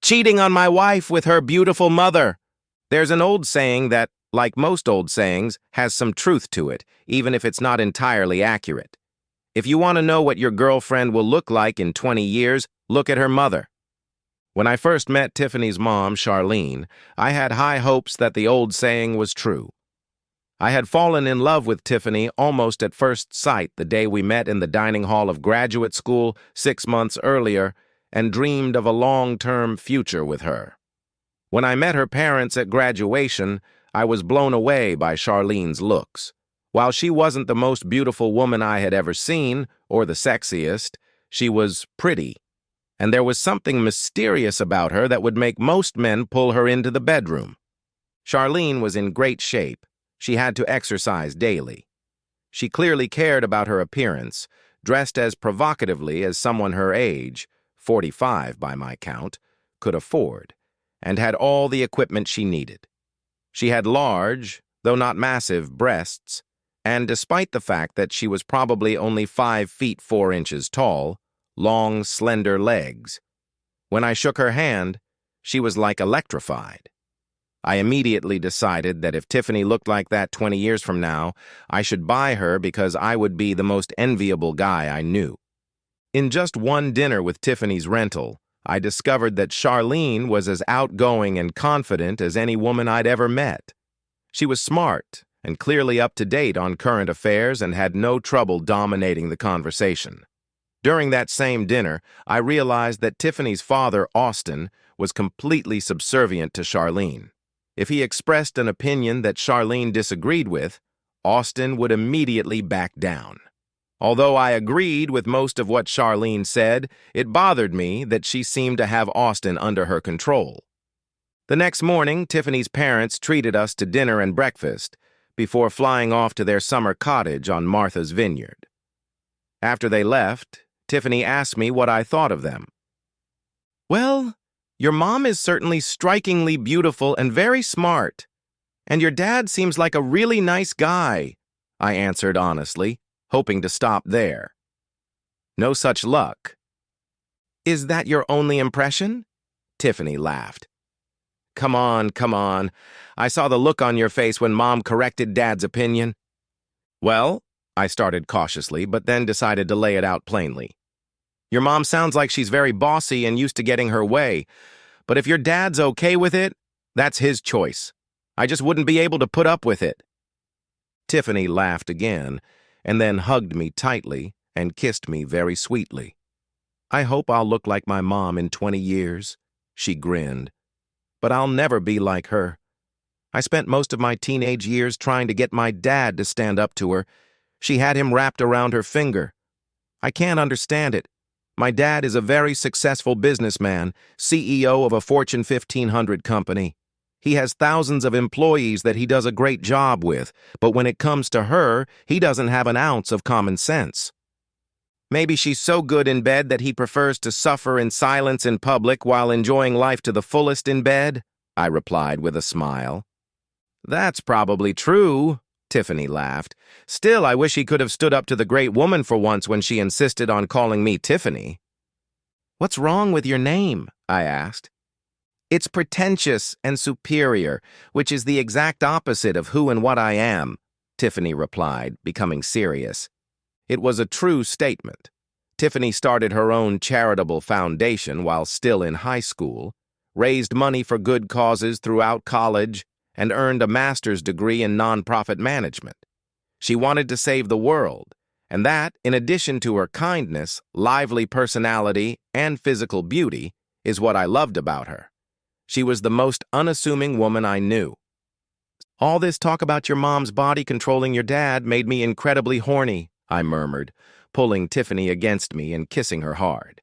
cheating on my wife with her beautiful mother. There's an old saying that, like most old sayings, has some truth to it, even if it's not entirely accurate. If you want to know what your girlfriend will look like in 20 years, look at her mother. When I first met Tiffany's mom, Charlene, I had high hopes that the old saying was true. I had fallen in love with Tiffany almost at first sight the day we met in the dining hall of graduate school 6 months earlier and dreamed of a long-term future with her. When I met her parents at graduation, I was blown away by Charlene's looks. While she wasn't the most beautiful woman I had ever seen, or the sexiest, she was pretty, and there was something mysterious about her that would make most men pull her into the bedroom. Charlene was in great shape. She had to exercise daily. She clearly cared about her appearance, dressed as provocatively as someone her age, 45 by my count, could afford, and had all the equipment she needed. She had large, though not massive, breasts, and despite the fact that she was probably only 5 feet 4 inches tall, long, slender legs. When I shook her hand, she was like electrified. I immediately decided that if Tiffany looked like that 20 years from now, I should buy her because I would be the most enviable guy I knew. In just one dinner with Tiffany's rental, I discovered that Charlene was as outgoing and confident as any woman I'd ever met. She was smart and clearly up to date on current affairs and had no trouble dominating the conversation. During that same dinner, I realized that Tiffany's father, Austin, was completely subservient to Charlene. If he expressed an opinion that Charlene disagreed with, Austin would immediately back down. Although I agreed with most of what Charlene said, it bothered me that she seemed to have Austin under her control. The next morning, Tiffany's parents treated us to dinner and breakfast before flying off to their summer cottage on Martha's Vineyard. After they left, Tiffany asked me what I thought of them. "Well, your mom is certainly strikingly beautiful and very smart, and your dad seems like a really nice guy," I answered honestly, hoping to stop there. No such luck. "Is that your only impression?" Tiffany laughed. Come on. I saw the look on your face when Mom corrected Dad's opinion." "Well," I started cautiously, but then decided to lay it out plainly. "Your mom sounds like she's very bossy and used to getting her way, but if your dad's okay with it, that's his choice. I just wouldn't be able to put up with it." Tiffany laughed again, and then hugged me tightly and kissed me very sweetly. "I hope I'll look like my mom in 20 years, she grinned. "But I'll never be like her. I spent most of my teenage years trying to get my dad to stand up to her. She had him wrapped around her finger. I can't understand it. My dad is a very successful businessman, CEO of a Fortune 1500 company. He has thousands of employees that he does a great job with, but when it comes to her, he doesn't have an ounce of common sense. Maybe she's so good in bed that he prefers to suffer in silence in public while enjoying life to the fullest in bed," I replied with a smile. "That's probably true," Tiffany laughed. "Still, I wish he could have stood up to the great woman for once when she insisted on calling me Tiffany." "What's wrong with your name?" I asked. "It's pretentious and superior, which is the exact opposite of who and what I am," Tiffany replied, becoming serious. It was a true statement. Tiffany started her own charitable foundation while still in high school, raised money for good causes throughout college, and earned a master's degree in nonprofit management. She wanted to save the world, and that, in addition to her kindness, lively personality, and physical beauty, is what I loved about her. She was the most unassuming woman I knew. "All this talk about your mom's body controlling your dad made me incredibly horny," I murmured, pulling Tiffany against me and kissing her hard.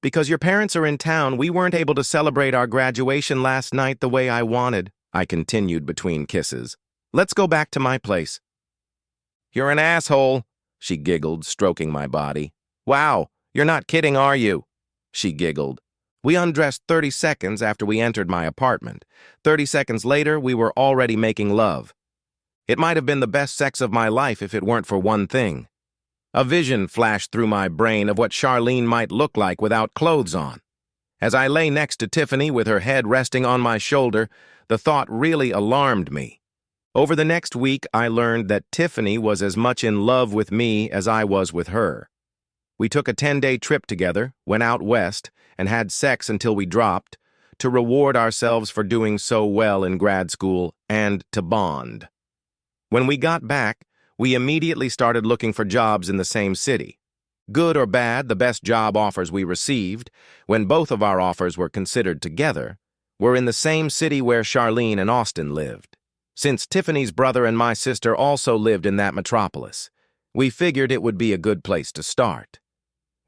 "Because your parents are in town, we weren't able to celebrate our graduation last night the way I wanted," I continued between kisses. "Let's go back to my place." "You're an asshole," she giggled, stroking my body. "Wow, you're not kidding, are you?" She giggled. We undressed 30 seconds after we entered my apartment. 30 seconds later, we were already making love. It might have been the best sex of my life if it weren't for one thing. A vision flashed through my brain of what Charlene might look like without clothes on. As I lay next to Tiffany with her head resting on my shoulder, the thought really alarmed me. Over the next week, I learned that Tiffany was as much in love with me as I was with her. We took a 10-day trip together, went out west, and had sex until we dropped, to reward ourselves for doing so well in grad school and to bond. When we got back, we immediately started looking for jobs in the same city. Good or bad, the best job offers we received, when both of our offers were considered together, were in the same city where Charlene and Austin lived. Since Tiffany's brother and my sister also lived in that metropolis, we figured it would be a good place to start.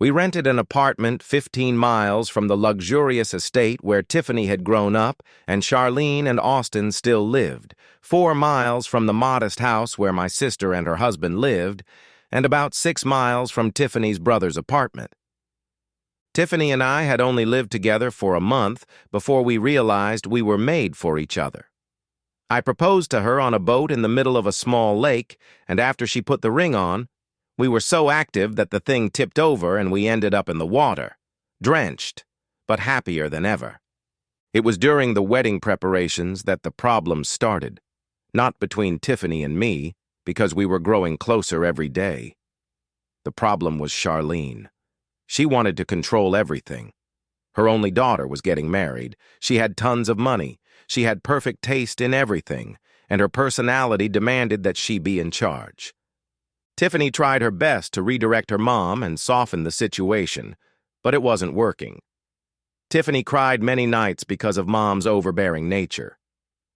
We rented an apartment 15 miles from the luxurious estate where Tiffany had grown up and Charlene and Austin still lived, 4 miles from the modest house where my sister and her husband lived, and about 6 miles from Tiffany's brother's apartment. Tiffany and I had only lived together for a month before we realized we were made for each other. I proposed to her on a boat in the middle of a small lake, and after she put the ring on, we were so active that the thing tipped over and we ended up in the water, drenched, but happier than ever. It was during the wedding preparations that the problems started, not between Tiffany and me, because we were growing closer every day. The problem was Charlene. She wanted to control everything. Her only daughter was getting married. She had tons of money. She had perfect taste in everything, and her personality demanded that she be in charge. Tiffany tried her best to redirect her mom and soften the situation, but it wasn't working. Tiffany cried many nights because of Mom's overbearing nature.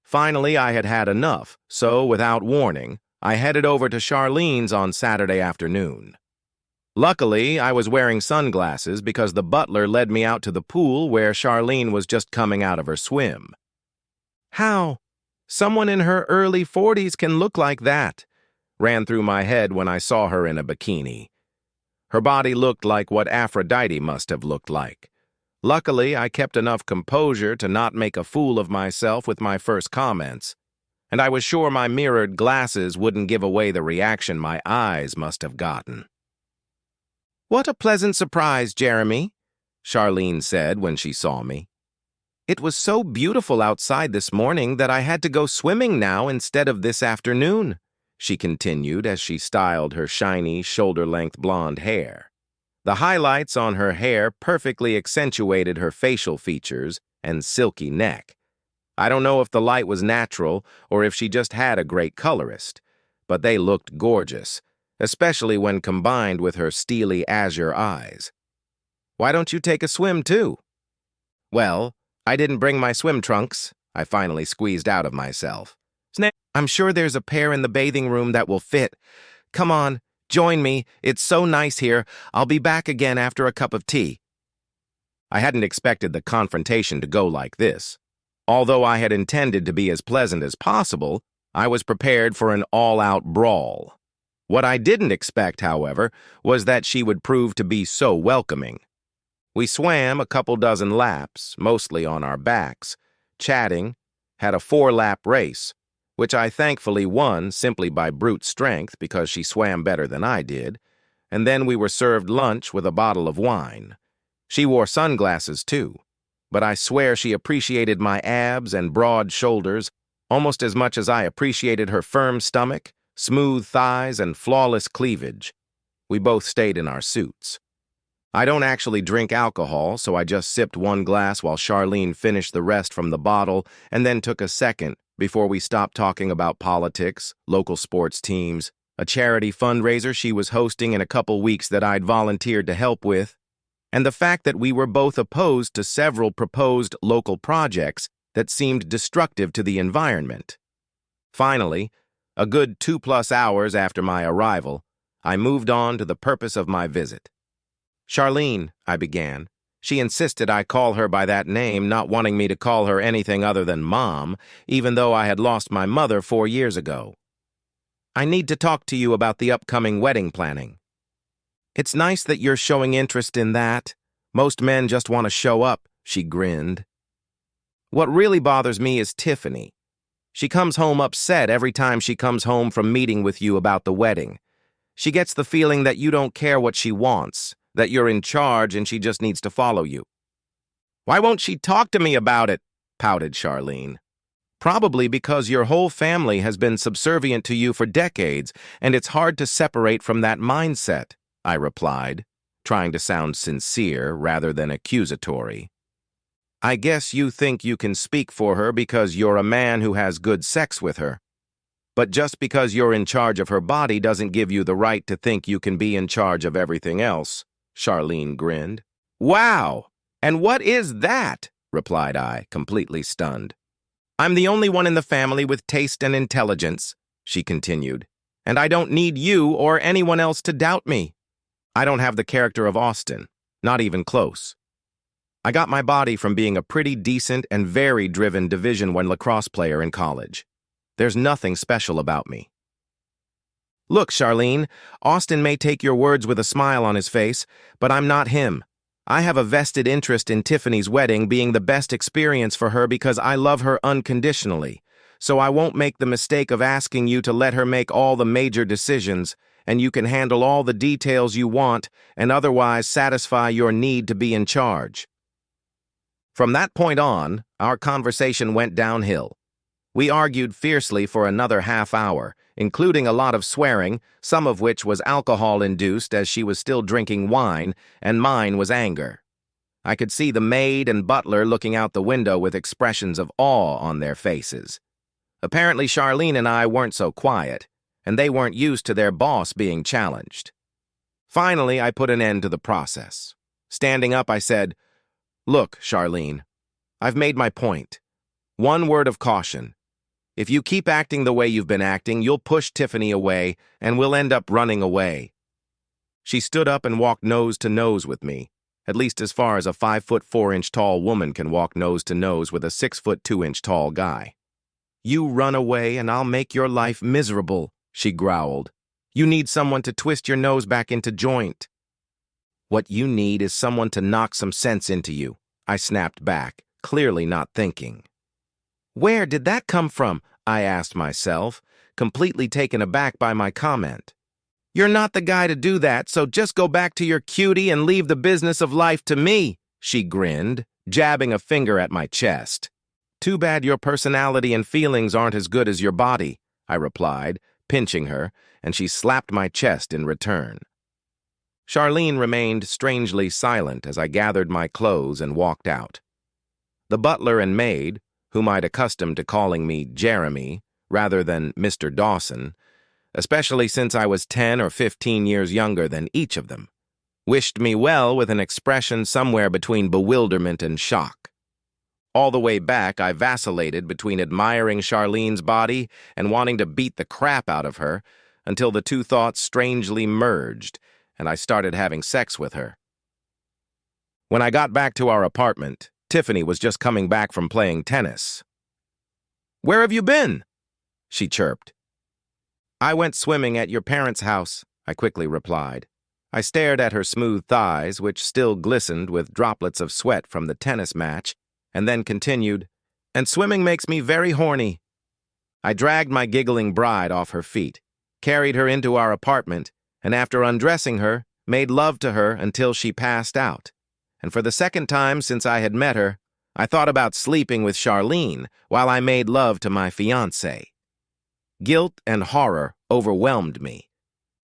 Finally, I had had enough, so without warning, I headed over to Charlene's on Saturday afternoon. Luckily, I was wearing sunglasses because the butler led me out to the pool where Charlene was just coming out of her swim. How? Someone in her early 40s can look like that, ran through my head when I saw her in a bikini. Her body looked like what Aphrodite must have looked like. Luckily, I kept enough composure to not make a fool of myself with my first comments, and I was sure my mirrored glasses wouldn't give away the reaction my eyes must have gotten. "What a pleasant surprise, Jeremy," Charlene said when she saw me. "It was so beautiful outside this morning that I had to go swimming now instead of this afternoon," she continued as she styled her shiny, shoulder-length blonde hair. The highlights on her hair perfectly accentuated her facial features and silky neck. I don't know if the light was natural or if she just had a great colorist, but they looked gorgeous, especially when combined with her steely azure eyes. "Why don't you take a swim, too?" "Well, I didn't bring my swim trunks," I finally squeezed out of myself. "I'm sure there's a pair in the bathing room that will fit. Come on, join me. It's so nice here. I'll be back again after a cup of tea." I hadn't expected the confrontation to go like this. Although I had intended to be as pleasant as possible, I was prepared for an all-out brawl. What I didn't expect, however, was that she would prove to be so welcoming. We swam a couple dozen laps, mostly on our backs, chatting, had a 4-lap race, which I thankfully won simply by brute strength because she swam better than I did, and then we were served lunch with a bottle of wine. She wore sunglasses, too, but I swear she appreciated my abs and broad shoulders almost as much as I appreciated her firm stomach, smooth thighs, and flawless cleavage. We both stayed in our suits. I don't actually drink alcohol, so I just sipped one glass while Charlene finished the rest from the bottle and then took a second before we stopped talking about politics, local sports teams, a charity fundraiser she was hosting in a couple weeks that I'd volunteered to help with, and the fact that we were both opposed to several proposed local projects that seemed destructive to the environment. Finally, a good 2+ hours after my arrival, I moved on to the purpose of my visit. "Charlene," I began. She insisted I call her by that name, not wanting me to call her anything other than Mom, even though I had lost my mother 4 years ago. "I need to talk to you about the upcoming wedding planning." "It's nice that you're showing interest in that. Most men just want to show up," she grinned. "What really bothers me is Tiffany. She comes home upset every time she comes home from meeting with you about the wedding. She gets the feeling that you don't care what she wants, that you're in charge and she just needs to follow you." Why won't she talk to me about it? Pouted Charlene. Probably because your whole family has been subservient to you for decades, and it's hard to separate from that mindset, I replied, trying to sound sincere rather than accusatory. I guess you think you can speak for her because you're a man who has good sex with her. But just because you're in charge of her body doesn't give you the right to think you can be in charge of everything else, Charlene grinned. Wow! And what is that? Replied I, completely stunned. I'm the only one in the family with taste and intelligence, she continued, and I don't need you or anyone else to doubt me. I don't have the character of Austin, not even close. I got my body from being a pretty decent and very driven Division I lacrosse player in college. There's nothing special about me. Look, Charlene, Austin may take your words with a smile on his face, but I'm not him. I have a vested interest in Tiffany's wedding being the best experience for her because I love her unconditionally, so I won't make the mistake of asking you to let her make all the major decisions, and you can handle all the details you want and otherwise satisfy your need to be in charge. From that point on, our conversation went downhill. We argued fiercely for another half hour, including a lot of swearing, some of which was alcohol-induced as she was still drinking wine, and mine was anger. I could see the maid and butler looking out the window with expressions of awe on their faces. Apparently Charlene and I weren't so quiet, and they weren't used to their boss being challenged. Finally, I put an end to the process. Standing up, I said, Look, Charlene, I've made my point. One word of caution. If you keep acting the way you've been acting, you'll push Tiffany away, and we'll end up running away. She stood up and walked nose to nose with me, at least as far as a 5'4" tall woman can walk nose to nose with a 6'2" tall guy. You run away and I'll make your life miserable, she growled. You need someone to twist your nose back into joint. What you need is someone to knock some sense into you, I snapped back, clearly not thinking. Where did that come from? I asked myself, completely taken aback by my comment. You're not the guy to do that, so just go back to your cutie and leave the business of life to me, she grinned, jabbing a finger at my chest. Too bad your personality and feelings aren't as good as your body, I replied, pinching her, and she slapped my chest in return. Charlene remained strangely silent as I gathered my clothes and walked out. The butler and maid, whom I'd accustomed to calling me Jeremy rather than Mr. Dawson, especially since I was 10 or 15 years younger than each of them, wished me well with an expression somewhere between bewilderment and shock. All the way back, I vacillated between admiring Charlene's body and wanting to beat the crap out of her until the two thoughts strangely merged and I started having sex with her. When I got back to our apartment, Tiffany was just coming back from playing tennis. Where have you been? She chirped. I went swimming at your parents' house, I quickly replied. I stared at her smooth thighs, which still glistened with droplets of sweat from the tennis match, and then continued, and swimming makes me very horny. I dragged my giggling bride off her feet, carried her into our apartment, and after undressing her, made love to her until she passed out. And for the second time since I had met her, I thought about sleeping with Charlene while I made love to my fiancé. Guilt and horror overwhelmed me.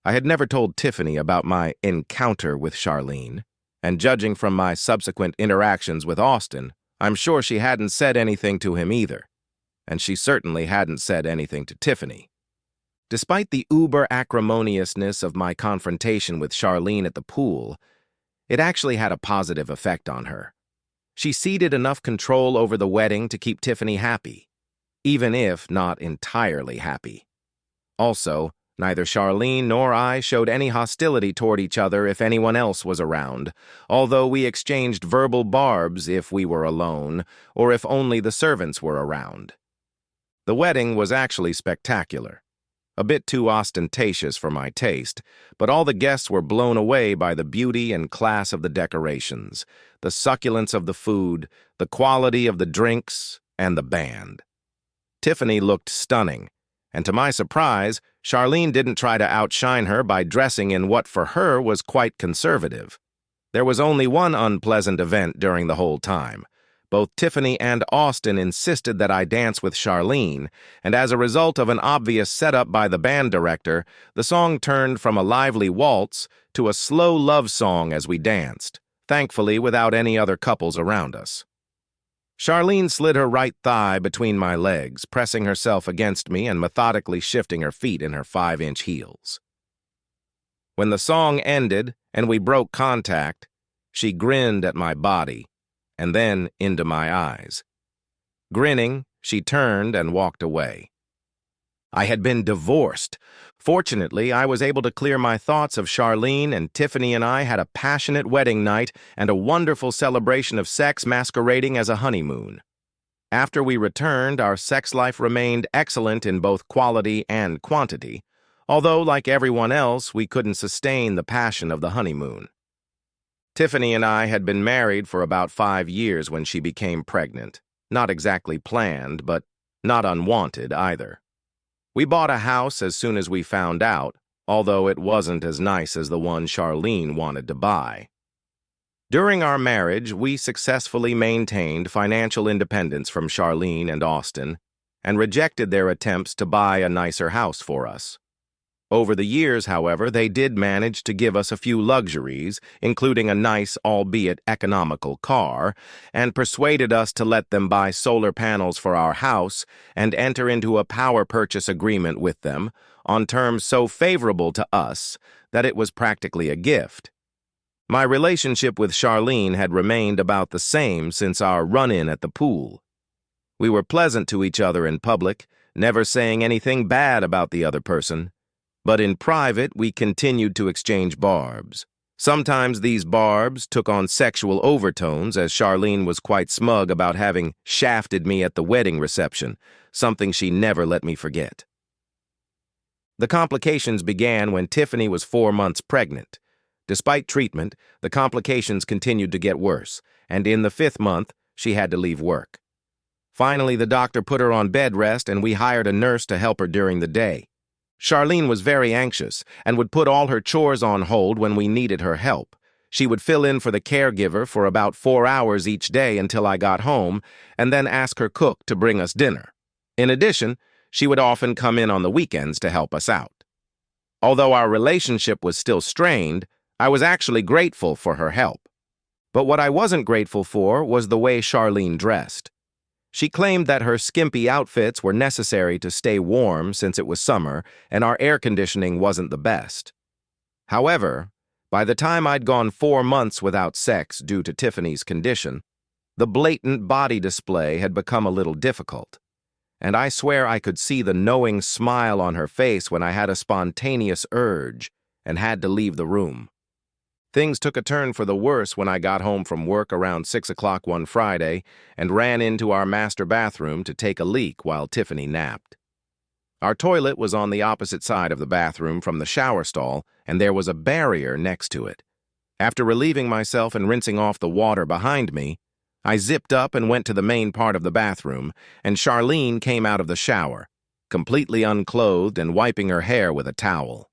I had never told Tiffany about my encounter with Charlene, and judging from my subsequent interactions with Austin, I'm sure she hadn't said anything to him either, and she certainly hadn't said anything to Tiffany. Despite the uber-acrimoniousness of my confrontation with Charlene at the pool, it actually had a positive effect on her. She ceded enough control over the wedding to keep Tiffany happy, even if not entirely happy. Also, neither Charlene nor I showed any hostility toward each other if anyone else was around, although we exchanged verbal barbs if we were alone, or if only the servants were around. The wedding was actually spectacular. A bit too ostentatious for my taste, but all the guests were blown away by the beauty and class of the decorations, the succulence of the food, the quality of the drinks, and the band. Tiffany looked stunning, and to my surprise, Charlene didn't try to outshine her by dressing in what for her was quite conservative. There was only one unpleasant event during the whole time. Both Tiffany and Austin insisted that I dance with Charlene, and as a result of an obvious setup by the band director, the song turned from a lively waltz to a slow love song as we danced, thankfully without any other couples around us. Charlene slid her right thigh between my legs, pressing herself against me and methodically shifting her feet in her 5-inch heels. When the song ended and we broke contact, she grinned at my body and then into my eyes. Grinning, she turned and walked away. I had been divorced. Fortunately, I was able to clear my thoughts of Charlene, and Tiffany and I had a passionate wedding night and a wonderful celebration of sex masquerading as a honeymoon. After we returned, our sex life remained excellent in both quality and quantity, although, like everyone else, we couldn't sustain the passion of the honeymoon. Tiffany and I had been married for about 5 years when she became pregnant. Not exactly planned, but not unwanted either. We bought a house as soon as we found out, although it wasn't as nice as the one Charlene wanted to buy. During our marriage, we successfully maintained financial independence from Charlene and Austin and rejected their attempts to buy a nicer house for us. Over the years, however, they did manage to give us a few luxuries, including a nice, albeit economical car, and persuaded us to let them buy solar panels for our house and enter into a power purchase agreement with them on terms so favorable to us that it was practically a gift. My relationship with Charlene had remained about the same since our run-in at the pool. We were pleasant to each other in public, never saying anything bad about the other person. But in private, we continued to exchange barbs. Sometimes these barbs took on sexual overtones, as Charlene was quite smug about having shafted me at the wedding reception, something she never let me forget. The complications began when Tiffany was 4 months pregnant. Despite treatment, the complications continued to get worse, and in the 5th month, she had to leave work. Finally, the doctor put her on bed rest, and we hired a nurse to help her during the day. Charlene was very anxious and would put all her chores on hold when we needed her help. She would fill in for the caregiver for about 4 hours each day until I got home, and then ask her cook to bring us dinner. In addition, she would often come in on the weekends to help us out. Although our relationship was still strained, I was actually grateful for her help. But what I wasn't grateful for was the way Charlene dressed. She claimed that her skimpy outfits were necessary to stay warm since it was summer and our air conditioning wasn't the best. However, by the time I'd gone 4 months without sex due to Tiffany's condition, the blatant body display had become a little difficult, and I swear I could see the knowing smile on her face when I had a spontaneous urge and had to leave the room. Things took a turn for the worse when I got home from work around 6 o'clock one Friday and ran into our master bathroom to take a leak while Tiffany napped. Our toilet was on the opposite side of the bathroom from the shower stall, and there was a barrier next to it. After relieving myself and rinsing off the water behind me, I zipped up and went to the main part of the bathroom, and Charlene came out of the shower, completely unclothed and wiping her hair with a towel.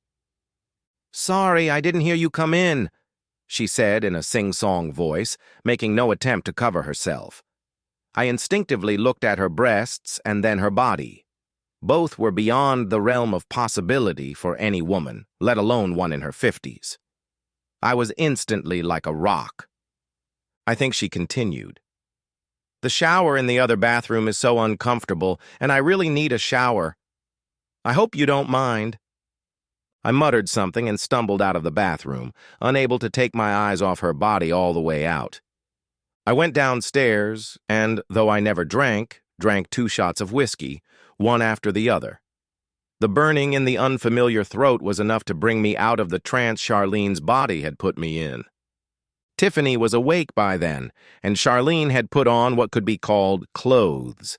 "Sorry, I didn't hear you come in," she said in a sing-song voice, making no attempt to cover herself. I instinctively looked at her breasts and then her body. Both were beyond the realm of possibility for any woman, let alone one in her 50s. I was instantly like a rock. I think she continued. "The shower in the other bathroom is so uncomfortable, and I really need a shower. I hope you don't mind." I muttered something and stumbled out of the bathroom, unable to take my eyes off her body all the way out. I went downstairs and, though I never drank 2 shots of whiskey, one after the other. The burning in the unfamiliar throat was enough to bring me out of the trance Charlene's body had put me in. Tiffany was awake by then, and Charlene had put on what could be called clothes.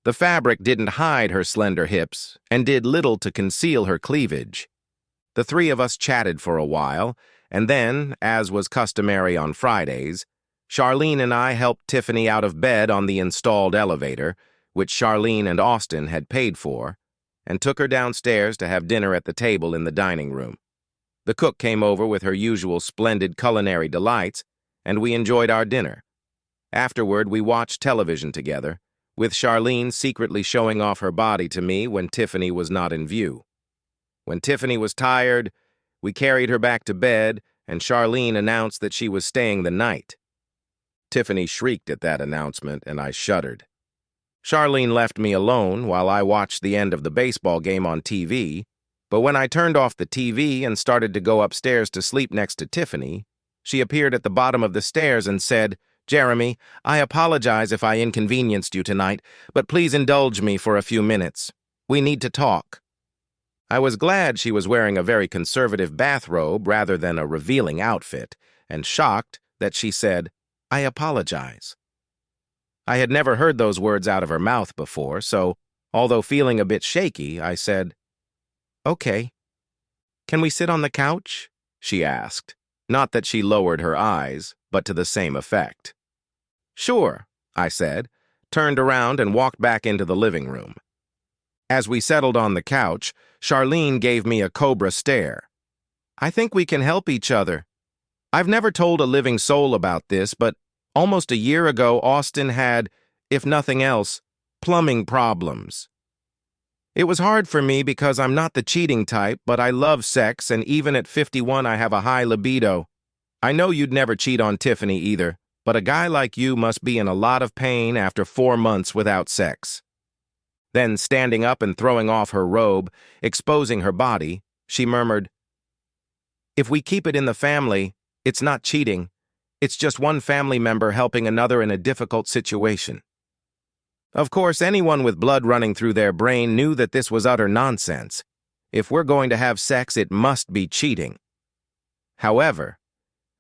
The fabric didn't hide her slender hips and did little to conceal her cleavage. The 3 of us chatted for a while, and then, as was customary on Fridays, Charlene and I helped Tiffany out of bed on the installed elevator, which Charlene and Austin had paid for, and took her downstairs to have dinner at the table in the dining room. The cook came over with her usual splendid culinary delights, and we enjoyed our dinner. Afterward, we watched television together, with Charlene secretly showing off her body to me when Tiffany was not in view. When Tiffany was tired, we carried her back to bed, and Charlene announced that she was staying the night. Tiffany shrieked at that announcement, and I shuddered. Charlene left me alone while I watched the end of the baseball game on TV, but when I turned off the TV and started to go upstairs to sleep next to Tiffany, she appeared at the bottom of the stairs and said, "Jeremy, I apologize if I inconvenienced you tonight, but please indulge me for a few minutes. We need to talk." I was glad she was wearing a very conservative bathrobe rather than a revealing outfit, and shocked that she said, "I apologize." I had never heard those words out of her mouth before, so, although feeling a bit shaky, I said, "Okay. Can we sit on the couch?" she asked. Not that she lowered her eyes, but to the same effect. "Sure," I said, turned around and walked back into the living room. As we settled on the couch, Charlene gave me a cobra stare. "I think we can help each other. I've never told a living soul about this, but almost a year ago, Austin had, if nothing else, plumbing problems. It was hard for me because I'm not the cheating type, but I love sex, and even at 51 I have a high libido. I know you'd never cheat on Tiffany either, but a guy like you must be in a lot of pain after 4 months without sex." Then, standing up and throwing off her robe, exposing her body, she murmured, "If we keep it in the family, it's not cheating. It's just one family member helping another in a difficult situation." Of course, anyone with blood running through their brain knew that this was utter nonsense. If we're going to have sex, it must be cheating. However,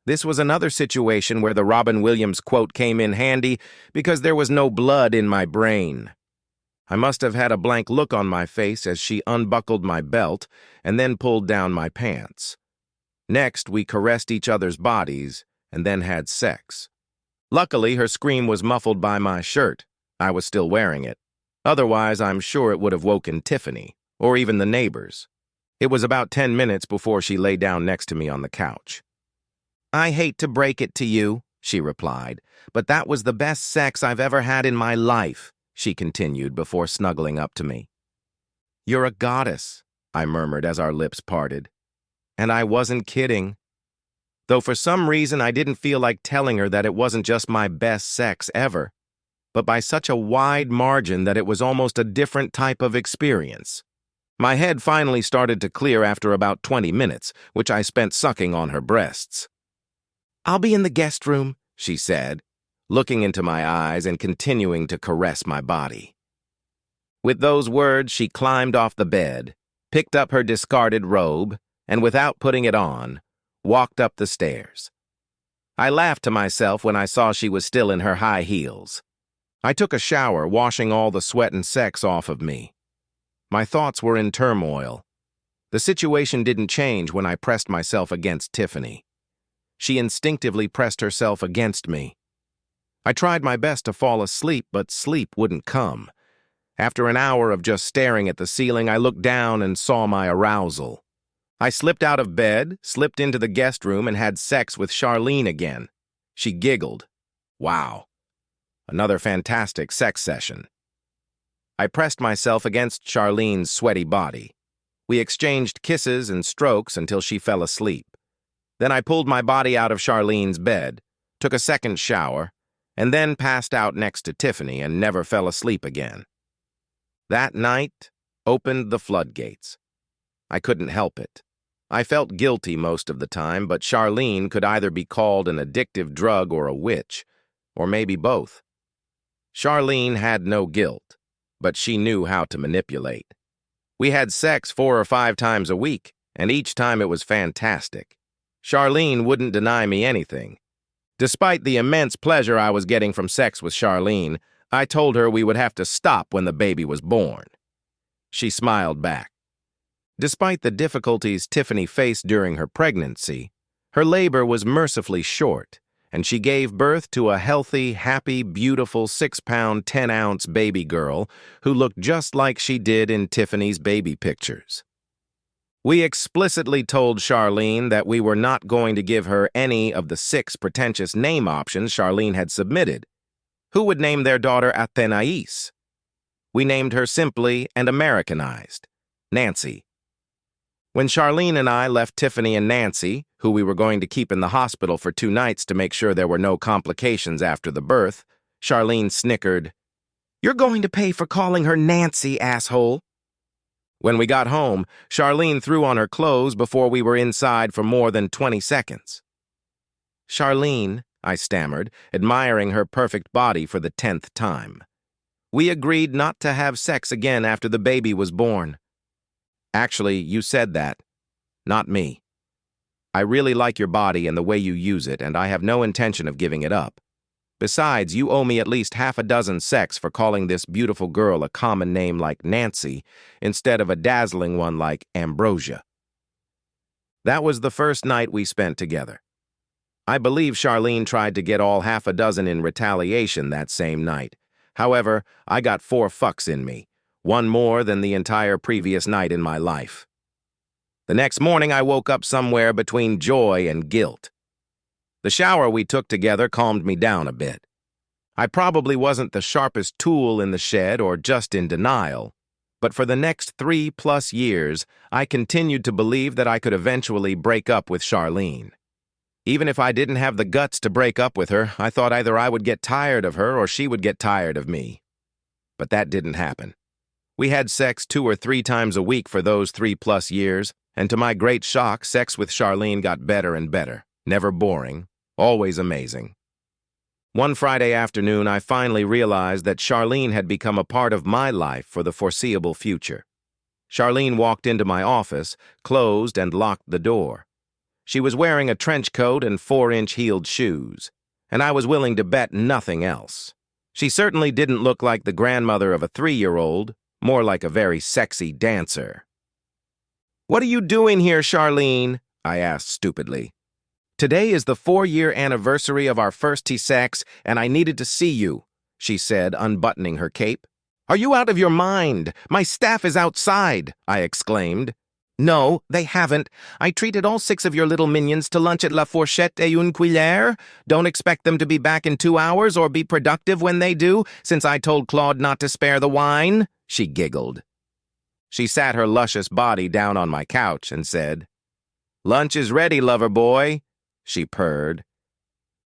this was another situation where the Robin Williams quote came in handy because there was no blood in my brain. I must have had a blank look on my face as she unbuckled my belt and then pulled down my pants. Next, we caressed each other's bodies and then had sex. Luckily, her scream was muffled by my shirt. I was still wearing it. Otherwise, I'm sure it would have woken Tiffany, or even the neighbors. It was about 10 minutes before she lay down next to me on the couch. "I hate to break it to you," she replied, "but that was the best sex I've ever had in my life," she continued before snuggling up to me. "You're a goddess," I murmured as our lips parted. And I wasn't kidding. Though for some reason I didn't feel like telling her that it wasn't just my best sex ever, but by such a wide margin that it was almost a different type of experience. My head finally started to clear after about 20 minutes, which I spent sucking on her breasts. "I'll be in the guest room," she said, looking into my eyes and continuing to caress my body. With those words, she climbed off the bed, picked up her discarded robe, and without putting it on, walked up the stairs. I laughed to myself when I saw she was still in her high heels. I took a shower, washing all the sweat and sex off of me. My thoughts were in turmoil. The situation didn't change when I pressed myself against Tiffany. She instinctively pressed herself against me. I tried my best to fall asleep, but sleep wouldn't come. After an hour of just staring at the ceiling, I looked down and saw my arousal. I slipped out of bed, slipped into the guest room, and had sex with Charlene again. She giggled. Wow. Another fantastic sex session. I pressed myself against Charlene's sweaty body. We exchanged kisses and strokes until she fell asleep. Then I pulled my body out of Charlene's bed, took a second shower, and then passed out next to Tiffany and never fell asleep again. That night opened the floodgates. I couldn't help it. I felt guilty most of the time, but Charlene could either be called an addictive drug or a witch, or maybe both. Charlene had no guilt, but she knew how to manipulate. We had sex 4 or 5 times a week, and each time it was fantastic. Charlene wouldn't deny me anything. Despite the immense pleasure I was getting from sex with Charlene, I told her we would have to stop when the baby was born. She smiled back. Despite the difficulties Tiffany faced during her pregnancy, her labor was mercifully short, and she gave birth to a healthy, happy, beautiful 6-pound, 10-ounce baby girl who looked just like she did in Tiffany's baby pictures. We explicitly told Charlene that we were not going to give her any of the 6 pretentious name options Charlene had submitted. Who would name their daughter Athenais? We named her simply and Americanized, Nancy. When Charlene and I left Tiffany and Nancy, who we were going to keep in the hospital for 2 nights to make sure there were no complications after the birth, Charlene snickered, "You're going to pay for calling her Nancy, asshole." When we got home, Charlene threw on her clothes before we were inside for more than 20 seconds. "Charlene," I stammered, admiring her perfect body for the 10th time. "We agreed not to have sex again after the baby was born." "Actually, you said that, not me. I really like your body and the way you use it, and I have no intention of giving it up. Besides, you owe me at least half a dozen secs for calling this beautiful girl a common name like Nancy instead of a dazzling one like Ambrosia." That was the first night we spent together. I believe Charlene tried to get all half a dozen in retaliation that same night. However, I got 4 fucks in me, 1 more than the entire previous night in my life. The next morning, I woke up somewhere between joy and guilt. The shower we took together calmed me down a bit. I probably wasn't the sharpest tool in the shed or just in denial, but for the next 3+ years, I continued to believe that I could eventually break up with Charlene. Even if I didn't have the guts to break up with her, I thought either I would get tired of her or she would get tired of me. But that didn't happen. We had sex 2 or 3 times a week for those 3+ years, and to my great shock, sex with Charlene got better and better, never boring, always amazing. One Friday afternoon, I finally realized that Charlene had become a part of my life for the foreseeable future. Charlene walked into my office, closed and locked the door. She was wearing a trench coat and 4-inch heeled shoes, and I was willing to bet nothing else. She certainly didn't look like the grandmother of a 3-year-old, more like a very sexy dancer. "What are you doing here, Charlene?" I asked stupidly. "Today is the 4-year anniversary of our first sex, and I needed to see you," she said, unbuttoning her cape. "Are you out of your mind? My staff is outside," I exclaimed. "No, they haven't. I treated all 6 of your little minions to lunch at La Fourchette et une Cuillère. Don't expect them to be back in 2 hours or be productive when they do, since I told Claude not to spare the wine," she giggled. She sat her luscious body down on my couch and said, "Lunch is ready, lover boy," she purred.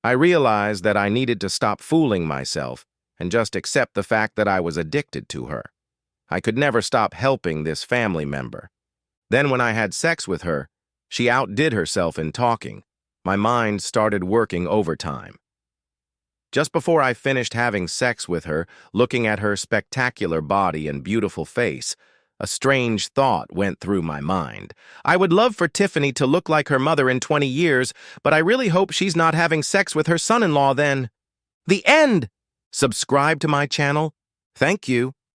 I realized that I needed to stop fooling myself and just accept the fact that I was addicted to her. I could never stop helping this family member. Then when I had sex with her, she outdid herself in talking. My mind started working overtime. Just before I finished having sex with her, looking at her spectacular body and beautiful face, a strange thought went through my mind. I would love for Tiffany to look like her mother in 20 years, but I really hope she's not having sex with her son-in-law then. The end! Subscribe to my channel. Thank you.